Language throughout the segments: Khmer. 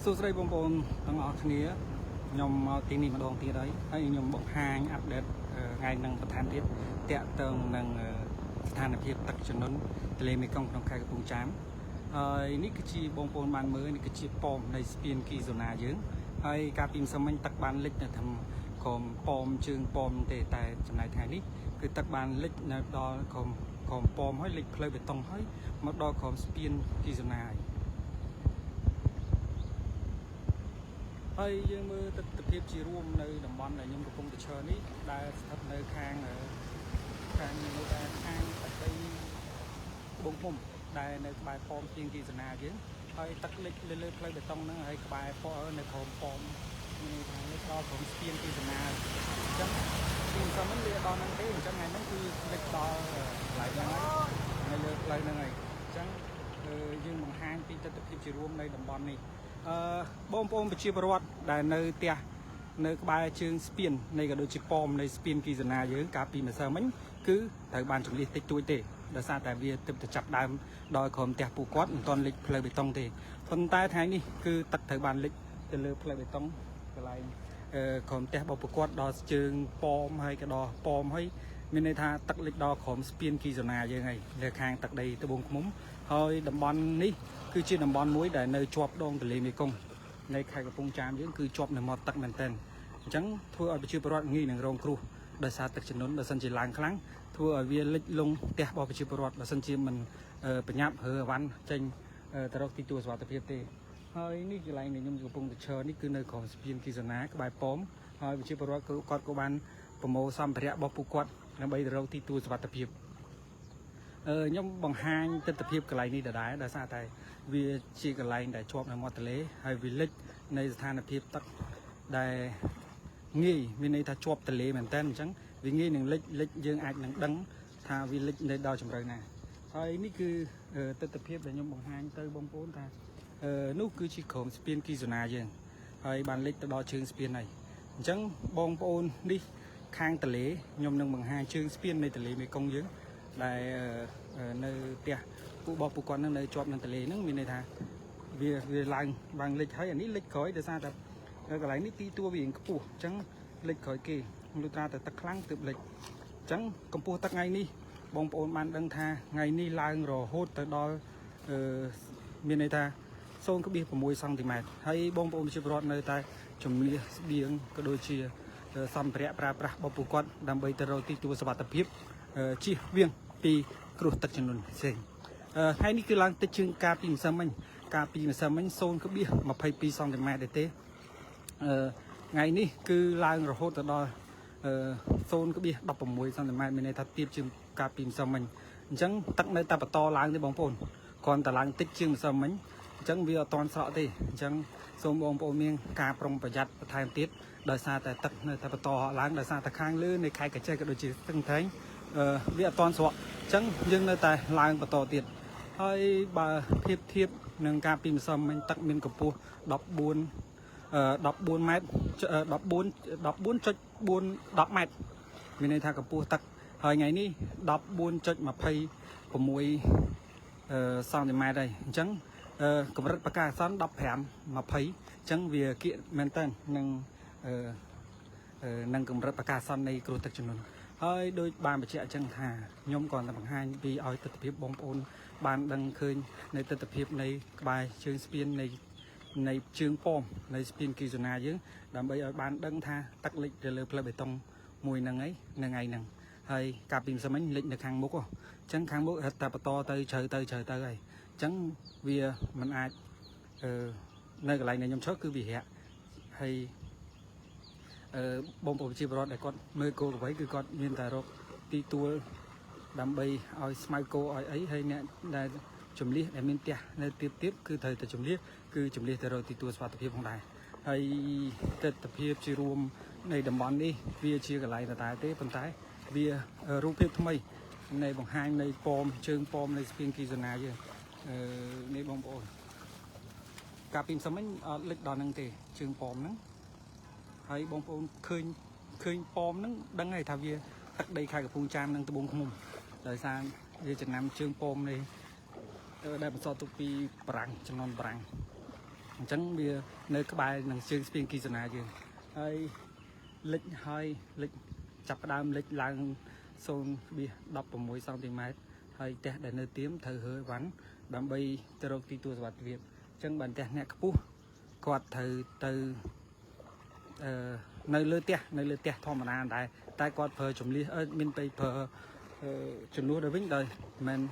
សួស្តីបងប្អូនទាំងអស់គ្នាខ្ញុំមកទីនេះម្ដងទៀតហើយខ្ញុំបង្ហាញអាប់ដេតថ្ងៃនឹងបន្ថែមទៀតតាក់ទងនឹងស្ថានភាពទឹកជំនន់ទន្លេមេគង្គក្នុងខេត្តកំពង់ចាមហើយនេះគឺជាបងប្អូនបានមើលនេះគឺជាប៉មនៃស្ពានគីហ្សូណាយើងហើយកាលពីម្សិលមិញទឹកបានលិចនៅតាមក្រោមប៉មជើងប៉មទេតែចំណែកថ្ងៃនេះគឺទឹកបានលិចនៅដល់ក្រោមប៉មហើយលិចផ្លូវបេតុងហើយមកដល់ក្រោមស្ពានគីហ្សូណាហើយយើងមើលទស្សនវិជ្ជារួមនៅតំបន់ដែលខ្ញុំកំពុងទៅឈរនេះដែលស្ថិតនៅខាងទឹកដីបងពុំដែលនៅក្បែរប៉មស្ពានគីហ្សូណាយើងហើយទឹកលិចលើផ្លូវបេតុងហ្នឹងហើយក្បែរប៉មនៅក្រោមប៉មនេះខាងនេះដល់ក្រោមស្ពានគីហ្សូណាអញ្ចឹងពីសំហ្នឹងវាដល់ហ្នឹងទេអញ្ចឹងថ្ងៃហ្នឹងគឺលិចដល់កន្លែងហ្នឹងហើយនៅលើផ្លូវហ្នឹងហើយអញ្ចឹងយើងបង្ហាញពីទស្សនវិជ្ជារួមនៅតំបន់នេះបងប្អូនប្រជាពលរដ្ឋដែលនៅផ្ទះនៅក្បែរជើងស្ពាននៃក៏ដូចជាប៉មនៃស្ពានគីហ្សូណាយើងកាលពីម្សិលមិញគឺត្រូវបានជំនះតិចតួចទេដោយសារតែវាទើបតែចាប់ដើមដល់ក្រុមផ្ទះពួកគាត់មិនទាន់លិចផ្លូវបេតុងទេប៉ុន្តែថ្ងៃនេះគឺទឹកត្រូវបានលិចទៅលើផ្លូវបេតុងកន្លែងក្រុមផ្ទះរបស់ពួកគាត់ដល់ជើងប៉មហើយក៏ដល់ប៉មហើយមានន័យថាទឹកលិចដល់ក្រុមស្ពានគីហ្សូណាយើងហើយលើខាងទឹកដីត្បូងឃ្មុំហើយតំបន់នេះគឺជាតំបន់មួយដែលនៅជាប់ដងទន្លេមេគង្គនៃខេត្តកំពង់ចាមយើងគឺជាប់នៅមាត់ទឹកមែនទែនអញ្ចឹងធ្វើឲ្យប្រជាពលរដ្ឋងាយនឹងរងគ្រោះដោយសារទឹកជំនន់បើសិនជាឡើងខ្លាំងធ្វើឲ្យវាលិចលង់ផ្ទះរបស់ប្រជាពលរដ្ឋបើសិនជាមិនប្រញាប់រើអវ៉ាន់ចេញទៅរកទីទួលសុវត្ថិភាពទេហើយនេះកន្លែងដែលខ្ញុំកំពុងទៅឈរនេះគឺនៅក្រោមស្ពានគីហ្សូណាក្បែរប៉មហើយប្រជាពលរដ្ឋគាត់ក៏បានប្រមូលសម្ភារៈរបស់ពួកគាត់ដើម្បីទៅរកទីទួលសុវត្ថិភាពខ្ញុំបង្ហាញទស្សនវិជ្ជាកន្លែងនេះដដែលដោយសារតែវាជាកន្លែងដែលជាប់នៅមាត់ទន្លេហើយវាលិចនៃស្ថានភាពទឹកដែលងាយមានន័យថាជាប់ទន្លេមែនតើអញ្ចឹងវាងាយនឹងលិចយើងអាចនឹងដឹងថាវាលិចនៅដល់ជម្រៅណាហើយនេះគឺទស្សនវិជ្ជាដែលខ្ញុំបង្ហាញទៅបងប្អូនថានោះគឺជាក្រុមស្ពានគីហ្សូណាយើងហើយបានលិចទៅដល់ជើងស្ពានហើយអញ្ចឹងបងប្អូននេះខាងទន្លេខ្ញុំនឹងបង្ហាញជើងស្ពាននៃទន្លេមេគង្គយើងដែលនៅផ្ទះពួកគាត់នៅជាប់នឹងទន្លេហ្នឹងមានន័យថាវាឡើងលិចហើយអានេះលិចក្រោយដោយសារតែកន្លែងនេះទីទួលវាខ្ពស់អញ្ចឹងលិចក្រោយគេលុះត្រាតែទឹកខ្លាំងទើបលិចអញ្ចឹងកម្ពស់ទឹកថ្ងៃនេះបងប្អូនបានដឹងថាថ្ងៃនេះឡើងរហូតទៅដល់មានន័យថា0.6 សង់ទីម៉ែត្រហើយបងប្អូនប្រជាពលរដ្ឋនៅតែជំនះស្បៀងក៏ដូចជាសម្ភារៈប្រើប្រាស់របស់ពួកគាត់ដើម្បីទៅរកទីទួលសុវត្ថិភាពជៀសវាងពីគ្រោះទឹកជំនន់ផ្សេងថ្ងៃនេះគឺឡើងតិចជាងកាលពីម្សិលមិញ0.22 សង់ទីម៉ែត្រទេថ្ងៃនេះគឺឡើងរហូតទៅដល់0.16 សង់ទីម៉ែត្រមានន័យថាទាបជាងកាលពីម្សិលមិញអញ្ចឹងទឹកនៅតែបន្តឡើងទេបងប្អូនគ្រាន់តែឡើងតិចជាងម្សិលមិញអញ្ចឹងវាអត់ទាន់ស្រកទេអញ្ចឹងសូមបងប្អូនមានការប្រុងប្រយ័ត្នបន្ថែមទៀតដោយសារតែទឹកនៅតែបន្តឡើងដោយសារតែខាងលើនៃខេត្តកញ្ចេះក៏ដូចជាស្ទឹងត្រែងវាអត់ទាន់ស្រកអញ្ចឹងយើងនៅតែឡើងបន្តទៀតហើយបើធៀបនឹងការពីម្សិលមិញទឹកមានកម្ពស់14 ម៉ែត្រ10 ម៉ែត្រមានន័យថាកម្ពស់ទឹកហើយថ្ងៃនេះ14.26 សង់ទីម៉ែត្រហើយអញ្ចឹងកម្រិតបកាសន្ន15 20អញ្ចឹងវាគៀកមែនតើនឹងកម្រិតបកាសន្ននៃគ្រោះទឹកជំនន់ហើយដូចបានបញ្ជាក់អញ្ចឹងថាខ្ញុំក៏តែបង្ហាញពីឲ្យទស្សនវិជ្ជាបងប្អូនបានដឹងឃើញនៅទស្សនវិជ្ជានៃក្បែរជើងស្ពាននៃជើងប៉មនៃស្ពានគីហ្សូណាយើងដើម្បីឲ្យបានដឹងថាទឹកលិចទៅលើផ្លូវបេតុងមួយហ្នឹងឯងនៅថ្ងៃហ្នឹងហើយកាលពីម្សិលមិញលិចនៅខាងមុខអញ្ចឹងខាងមុខរត់តែបន្តទៅជ្រៅទៅហើយអញ្ចឹងវាមិនអាចនៅកន្លែងដែលខ្ញុំឈរគឺវារាក់ហើយបងប្អូនប្រជាពលរដ្ឋដែលគាត់មើលគោកអ្វីគឺគាត់មានតែរកទីទួលដើម្បីឲ្យស្មៅគោឲ្យអីហើយអ្នកដែលជំនះដែលមានផ្ទះនៅទៀតគឺត្រូវតែជំនះទៅរកទីទួលសុវត្ថិភាពផងដែរហើយទស្សនវិជ្ជារួមនៃតំបន់នេះវាជាកន្លែងដដែលទេប៉ុន្តែវារូបភាពថ្មីនៃបង្ហាញនៃប៉មជើងប៉មនៃស្ពានគីហ្សូណាយើងនេះបងប្អូនកាលពីម្សិលមិញអត់លិចដល់ហ្នឹងទេជើងប៉មហ្នឹងហើយបងប្អូនឃើញប៉មហ្នឹងដឹងហើយថាវាទឹកដីខេត្តកំពង់ចាមនិងត្បូងឃ្មុំដោយសារវាចំណាំជើងប៉មនេះដែលបន្សល់ទុកពីបារាំងចំនួនបារាំង chẳng bia nơi các bài năng xương spin kỳ sna chứ hay lịch hay lịch chập đam lịch lang xôn bia đọc vào mỗi cm hay tè để nơi tím thử hơi vắn đam bay từ tí tua vật việt chẳng bàn tè nè cú quạt thử từ nơi lơ tè thò mà nàn đại tai quạt phờ chủng ly min bay phờ chủng lúa đời vĩnh đời mình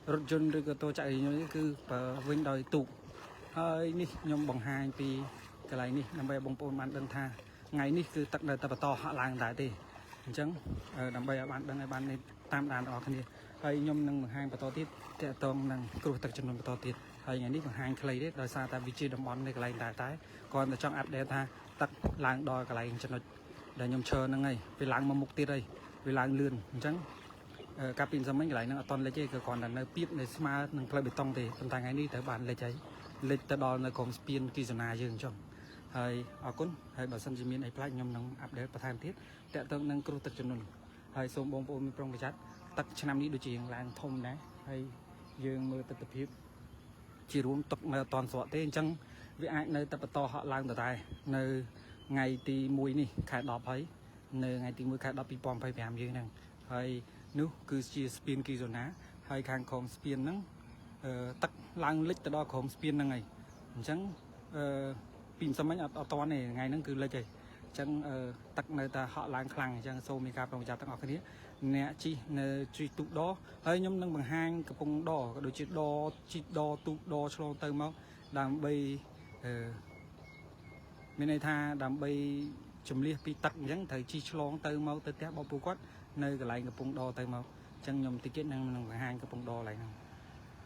rốt chun rồi cái tôi chạy như cứ vĩnh đời tụ hơi ní nhom bằng hai pi cái này ní nằm bay bông bồn bạn đơn tha ngày ní cứ tận đời tập to hạ làng đại thì chẳng nằm bay bạn đơn bạn này tam đàn ở cái này hơi nhom nâng bằng hai to tiết kẹt tông nâng cừu tật chân to tiết hơi ngày ní bằng hai cái này đấy đời xa ta vị trí đồng bón này cái này đại tái còn ở trong áp đè tha tận làng đòi cái này chân để nhom chờ nâng ngày vì làng mà mục tiêu đây vì làng lươn chẳng cà pin giống mấy cái này nó toàn lấy chơi còn là nơi biết này smart nâng plei bê tông thì phần tay ngày ní tới bạn lấy cháy lịch ta đo nơi còn spin kỳ zona dương trong hay ở cún hay bảo sân miền này plei nhom nâng updateประธานthiếtแต่ต้องnâng cừu tật chân nôn hay số bông bông mi prong cái chat tật chân năm ní đôi chuyện làng thông đấy hay dương mưa tật tập hiệp chỉ rùm tật mà toàn sọ thế chẳng vì ai nơi tập to họ làng tờ tài nơi ngày tì mùi nè khai đọp ấy nơi ngày tì mùi khai đọp bị bom phải bèm như này hay nếu cứ chia spin kỳ zona hay khang còn spin nắng tắc lang lịch từ đó không spin năng ngày chẳng pin sắm ở to này ngày nó cứ lấy chơi chẳng tắc nơi ta họ lang khăng chẳng sâu mi cà trong chào tắc ở cái nè chi nè truy tụ đó hơi nhóm nâng bằng hang cái bông đỏ đôi chi đo tụ đo cho tơ máu đàm bay bên này tha đàm bay chùm lia pi tắc chẳng thời chi cho tơ máu tơ té bao bù quát nơi cái lại cái bông đo tơ máu chẳng nhom ticket nâng bằng hang cái bông đo lại